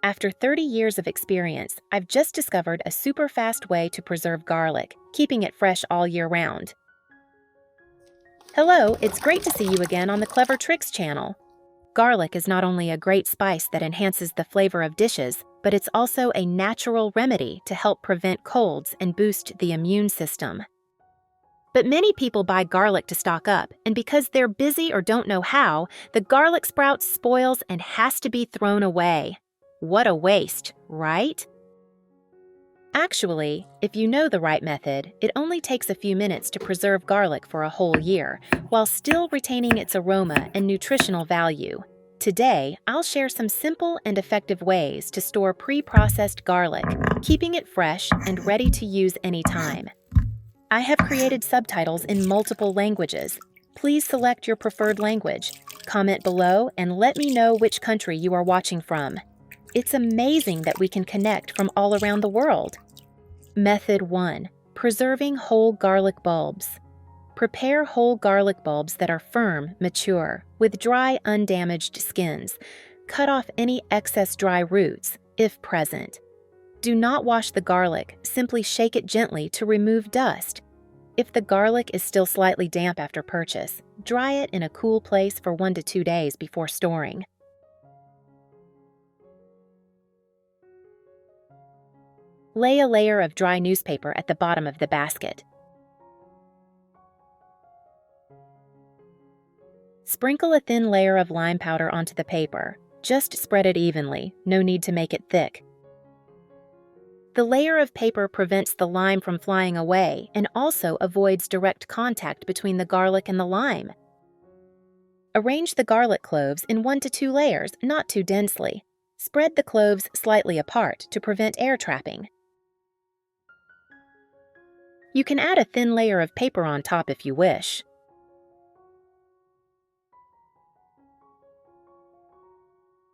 After 30 years of experience, I've just discovered a super fast way to preserve garlic, keeping it fresh all year round. Hello, it's great to see you again on the Clever Tricks channel. Garlic is not only a great spice that enhances the flavor of dishes, but it's also a natural remedy to help prevent colds and boost the immune system. But many people buy garlic to stock up, and because they're busy or don't know how, the garlic sprout spoils and has to be thrown away. What a waste, right? Actually, if you know the right method, it only takes a few minutes to preserve garlic for a whole year, while still retaining its aroma and nutritional value. Today, I'll share some simple and effective ways to store pre-processed garlic, keeping it fresh and ready to use anytime. I have created subtitles in multiple languages. Please select your preferred language. Comment below and let me know which country you are watching from. It's amazing that we can connect from all around the world. Method 1. Preserving whole garlic bulbs. Prepare whole garlic bulbs that are firm, mature, with dry, undamaged skins. Cut off any excess dry roots, if present. Do not wash the garlic, simply shake it gently to remove dust. If the garlic is still slightly damp after purchase, dry it in a cool place for 1 to 2 days before storing. Lay a layer of dry newspaper at the bottom of the basket. Sprinkle a thin layer of lime powder onto the paper. Just spread it evenly, no need to make it thick. The layer of paper prevents the lime from flying away and also avoids direct contact between the garlic and the lime. Arrange the garlic cloves in 1 to 2 layers, not too densely. Spread the cloves slightly apart to prevent air trapping. You can add a thin layer of paper on top if you wish.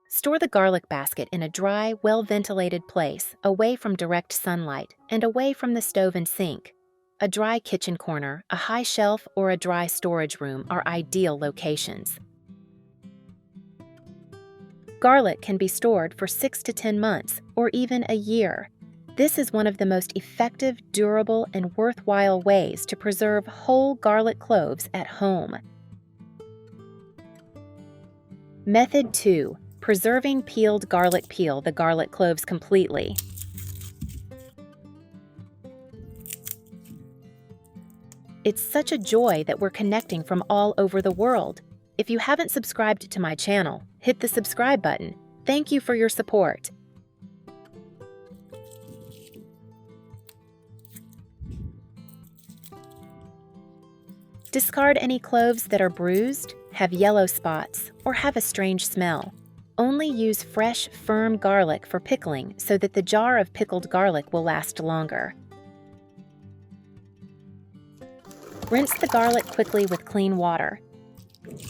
Store the garlic basket in a dry, well-ventilated place, away from direct sunlight and away from the stove and sink. A dry kitchen corner, a high shelf, or a dry storage room are ideal locations. Garlic can be stored for 6 to 10 months, or even a year. This is one of the most effective, durable, and worthwhile ways to preserve whole garlic cloves at home. Method 2. Preserving peeled garlic. Peel the garlic cloves completely. It's such a joy that we're connecting from all over the world. If you haven't subscribed to my channel, hit the subscribe button. Thank you for your support. Discard any cloves that are bruised, have yellow spots, or have a strange smell. Only use fresh, firm garlic for pickling so that the jar of pickled garlic will last longer. Rinse the garlic quickly with clean water.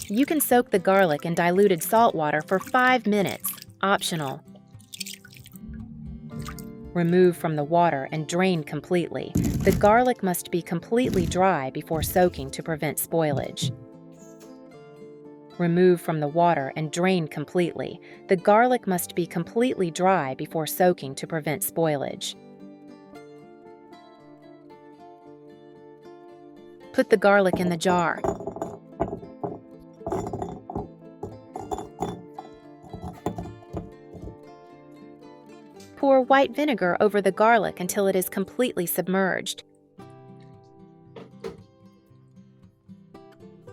You can soak the garlic in diluted salt water for 5 minutes, optional. Remove from the water and drain completely. The garlic must be completely dry before soaking to prevent spoilage. Remove from the water and drain completely. The garlic must be completely dry before soaking to prevent spoilage. Put the garlic in the jar. Pour white vinegar over the garlic until it is completely submerged.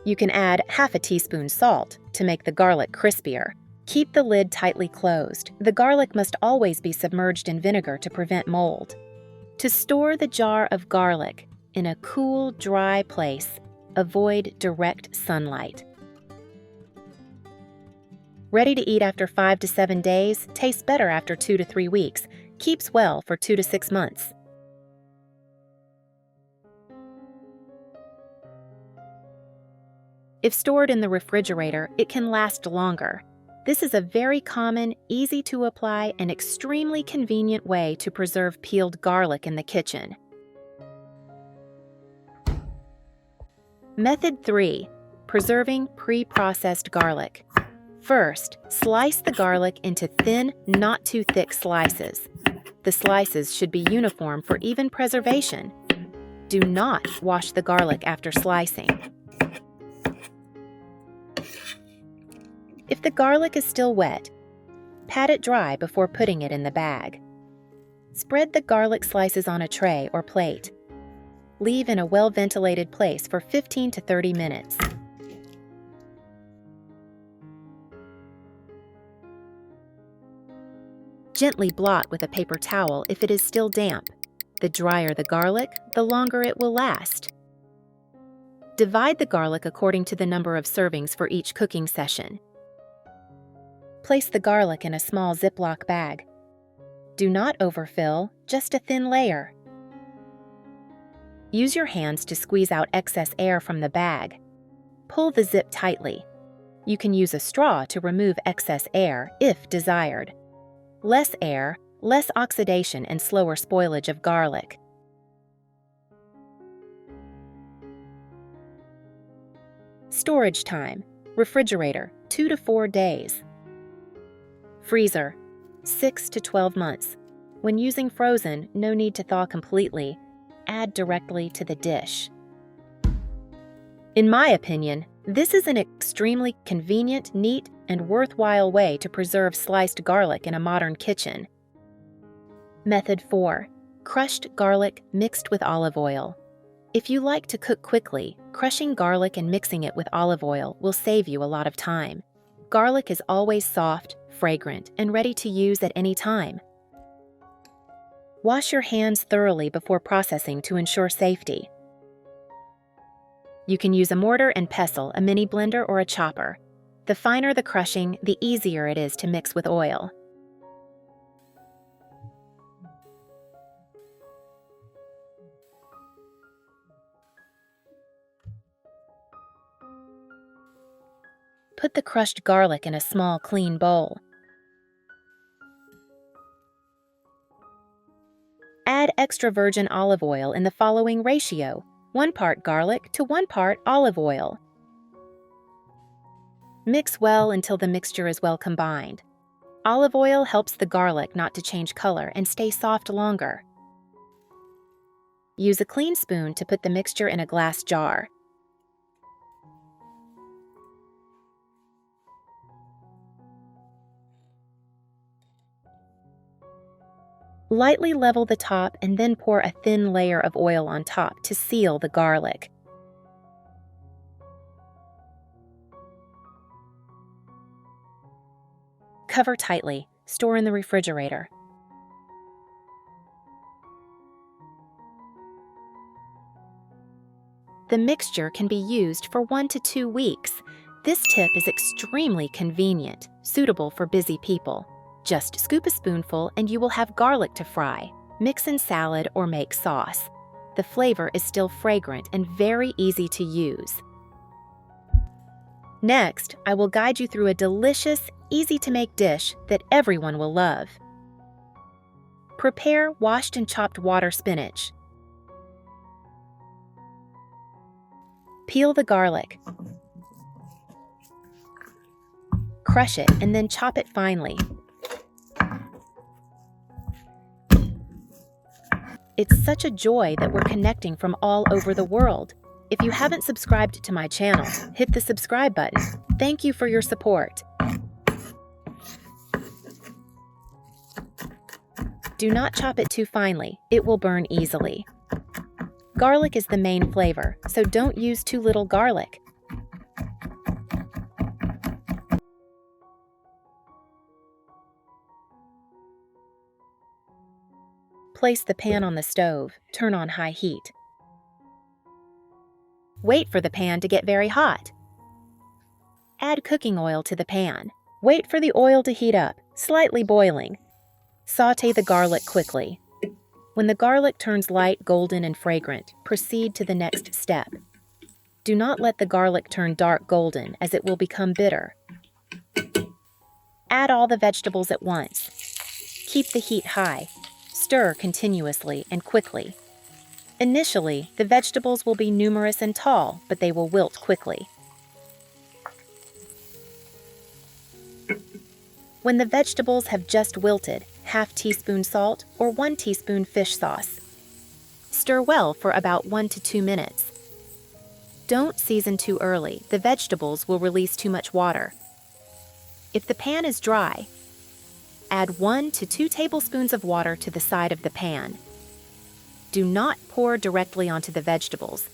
You can add half a teaspoon salt to make the garlic crispier. Keep the lid tightly closed. The garlic must always be submerged in vinegar to prevent mold. To store the jar of garlic in a cool, dry place, avoid direct sunlight. Ready to eat after 5 to 7 days, tastes better after 2 to 3 weeks, keeps well for 2 to 6 months. If stored in the refrigerator, it can last longer. This is a very common, easy to apply, and extremely convenient way to preserve peeled garlic in the kitchen. Method 3. Preserving pre-processed garlic. First, slice the garlic into thin, not too thick slices. The slices should be uniform for even preservation. Do not wash the garlic after slicing. If the garlic is still wet, pat it dry before putting it in the bag. Spread the garlic slices on a tray or plate. Leave in a well-ventilated place for 15 to 30 minutes. Gently blot with a paper towel if it is still damp. The drier the garlic, the longer it will last. Divide the garlic according to the number of servings for each cooking session. Place the garlic in a small Ziploc bag. Do not overfill, just a thin layer. Use your hands to squeeze out excess air from the bag. Pull the zip tightly. You can use a straw to remove excess air if desired. Less air, less oxidation and slower spoilage of garlic. Storage time. Refrigerator, 2 to 4 days. Freezer, 6 to 12 months. When using frozen, no need to thaw completely. Add directly to the dish. In my opinion, this is an extremely convenient, neat, and worthwhile way to preserve sliced garlic in a modern kitchen. Method 4. Crushed garlic mixed with olive oil. If you like to cook quickly, crushing garlic and mixing it with olive oil will save you a lot of time. Garlic is always soft, fragrant, and ready to use at any time. Wash your hands thoroughly before processing to ensure safety. You can use a mortar and pestle, a mini blender, or a chopper. The finer the crushing, the easier it is to mix with oil. Put the crushed garlic in a small, clean bowl. Add extra virgin olive oil in the following ratio: 1 part garlic to 1 part olive oil. Mix well until the mixture is well combined. Olive oil helps the garlic not to change color and stay soft longer. Use a clean spoon to put the mixture in a glass jar. Lightly level the top and then pour a thin layer of oil on top to seal the garlic. Cover tightly. Store in the refrigerator. The mixture can be used for 1 to 2 weeks. This tip is extremely convenient, suitable for busy people. Just scoop a spoonful and you will have garlic to fry. Mix in salad or make sauce. The flavor is still fragrant and very easy to use. Next, I will guide you through a delicious, easy-to-make dish that everyone will love. Prepare washed and chopped water spinach. Peel the garlic. Crush it and then chop it finely. It's such a joy that we're connecting from all over the world. If you haven't subscribed to my channel, hit the subscribe button. Thank you for your support. Do not chop it too finely, it will burn easily. Garlic is the main flavor, so don't use too little garlic. Place the pan on the stove, turn on high heat. Wait for the pan to get very hot. Add cooking oil to the pan. Wait for the oil to heat up, slightly boiling. Sauté the garlic quickly. When the garlic turns light, golden, and fragrant, proceed to the next step. Do not let the garlic turn dark golden, as it will become bitter. Add all the vegetables at once. Keep the heat high. Stir continuously and quickly. Initially, the vegetables will be numerous and tall, but they will wilt quickly. When the vegetables have just wilted, ½ teaspoon salt or 1 teaspoon fish sauce. Stir well for about 1 to 2 minutes. Don't season too early, the vegetables will release too much water. If the pan is dry, add 1 to 2 tablespoons of water to the side of the pan. Do not pour directly onto the vegetables.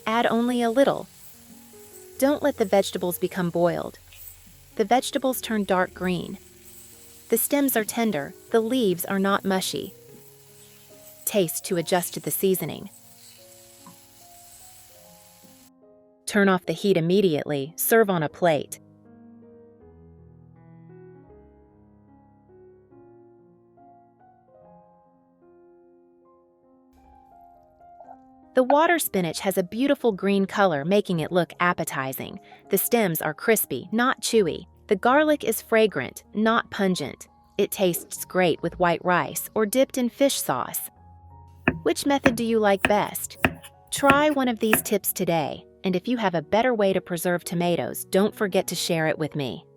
Add only a little. Don't let the vegetables become boiled. The vegetables turn dark green. The stems are tender, the leaves are not mushy. Taste to adjust to the seasoning. Turn off the heat immediately, serve on a plate. The water spinach has a beautiful green color, making it look appetizing. The stems are crispy, not chewy. The garlic is fragrant, not pungent. It tastes great with white rice or dipped in fish sauce. Which method do you like best? Try one of these tips today, and if you have a better way to preserve tomatoes, don't forget to share it with me.